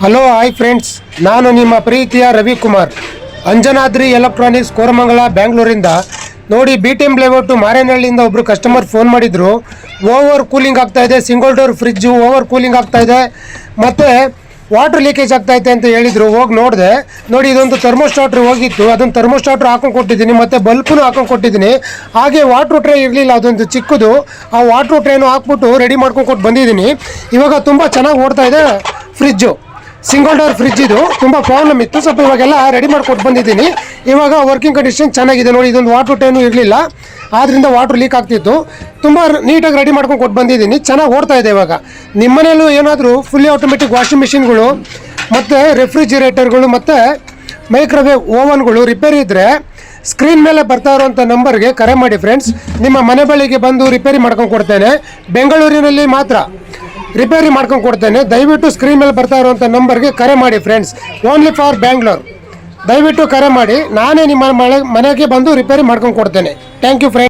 Hello hi friends, ನಾನು ನಿಮ್ಮ ಪ್ರೀತಿಯ ರವಿಕುಮಾರ್, ಅಂಜನಾದ್ರಿ ಎಲೆಕ್ಟ್ರಾನಿಕ್ಸ್, ಕೋರಮಂಗಲ, ಬೆಂಗಳೂರಿಂದ. ನೋಡಿ, BTM ಲೇಔಟ್ ಮಾರೇನಹಳ್ಳಿಯಿಂದ ಒಬ್ಬರು ಕಸ್ಟಮರ್ ಫೋನ್ ಮಾಡಿದರು. ಓವರ್ ಕೂಲಿಂಗ್ ಆಗ್ತಾಯಿದೆ, single door fridge over cooling ಆಗ್ತಾಯಿದೆ, ಮತ್ತು ವಾಟರ್ ಲೀಕೇಜ್ ಆಗ್ತಾಯಿದೆ ಅಂತ ಹೇಳಿದರು. ಹೋಗಿ ನೋಡಿದೆ. ನೋಡಿ, ಇದೊಂದು ಥರ್ಮೋಸ್ಟಾಟ್ರ್ ಹೋಗಿತ್ತು, ಅದನ್ನು ಥರ್ಮೋಸ್ಟಾಟ್ರ್ ಹಾಕೊಂಡು ಕೊಟ್ಟಿದ್ದೀನಿ, ಮತ್ತು ಬಲ್ಪನ್ನು ಹಾಕೊಂಡು ಕೊಟ್ಟಿದ್ದೀನಿ. ಹಾಗೆ ವಾಟ್ರ್ ಟ್ರೇ ಇರಲಿಲ್ಲ, ಅದೊಂದು ಚಿಕ್ಕದು, ಆ ವಾಟ್ರ್ ಟ್ರೇನು ಹಾಕ್ಬಿಟ್ಟು ರೆಡಿ ಮಾಡ್ಕೊಂಡು ಕೊಟ್ಟು ಬಂದಿದ್ದೀನಿ. ಇವಾಗ ತುಂಬ ಚೆನ್ನಾಗಿ ಓಡ್ತಾ ಇದೆ ಫ್ರಿಜ್ಜು. ಸಿಂಗಲ್ ಡೋರ್ ಫ್ರಿಜ್ ಇದು. ತುಂಬ ಪ್ರಾಬ್ಲಮ್ ಇತ್ತು, ಸ್ವಲ್ಪ ಇವಾಗೆಲ್ಲ ರೆಡಿ ಮಾಡಿಕೊಟ್ಟು ಬಂದಿದ್ದೀನಿ. ಇವಾಗ ವರ್ಕಿಂಗ್ ಕಂಡೀಷನ್ ಚೆನ್ನಾಗಿದೆ. ನೋಡಿ, ಇದೊಂದು ವಾಟ್ರ್ ಟ್ರೇನು ಇರಲಿಲ್ಲ, ಆದ್ದರಿಂದ ವಾಟ್ರ್ ಲೀಕ್ ಆಗ್ತಿತ್ತು. ತುಂಬ ನೀಟಾಗಿ ರೆಡಿ ಮಾಡ್ಕೊಂಡು ಕೊಟ್ಟು ಬಂದಿದ್ದೀನಿ, ಚೆನ್ನಾಗಿ ಓಡ್ತಾ ಇದೆ. ಇವಾಗ ನಿಮ್ಮ ಮನೆಯಲ್ಲೂ ಏನಾದರೂ ಫುಲ್ಲಿ ಆಟೋಮೆಟಿಕ್ ವಾಷಿಂಗ್ ಮಿಷಿನ್ಗಳು ಮತ್ತು ರೆಫ್ರಿಜಿರೇಟರ್ಗಳು ಮತ್ತು ಮೈಕ್ರೋವೇವ್ ಓವನ್ಗಳು ರಿಪೇರಿ ಇದ್ದರೆ ಸ್ಕ್ರೀನ್ ಮೇಲೆ ಬರ್ತಾ ಇರೋಂಥ ನಂಬರ್ಗೆ ಕರೆ ಮಾಡಿ ಫ್ರೆಂಡ್ಸ್. ನಿಮ್ಮ ಮನೆ ಬಳಿಗೆ ಬಂದು ರಿಪೇರಿ ಮಾಡ್ಕೊಂಡು ಕೊಡ್ತೇನೆ. ಬೆಂಗಳೂರಿನಲ್ಲಿ ಮಾತ್ರ ರಿಪೇರಿ ಮಾಡ್ಕೊಂಡು ಕೊಡ್ತೇನೆ. ದಯವಿಟ್ಟು ಸ್ಕ್ರೀನ್ ಮೇಲೆ ಬರ್ತಾ ಇರುವಂಥ ನಂಬರ್ಗೆ ಕರೆ ಮಾಡಿ ಫ್ರೆಂಡ್ಸ್. Only for Bangalore. ದಯವಿಟ್ಟು ಕರೆ ಮಾಡಿ, ನಾನೇ ನಿಮ್ಮ ಮನೆಗೆ ಬಂದು ರಿಪೇರಿ ಮಾಡ್ಕೊಂಡು ಕೊಡ್ತೇನೆ. Thank you friends.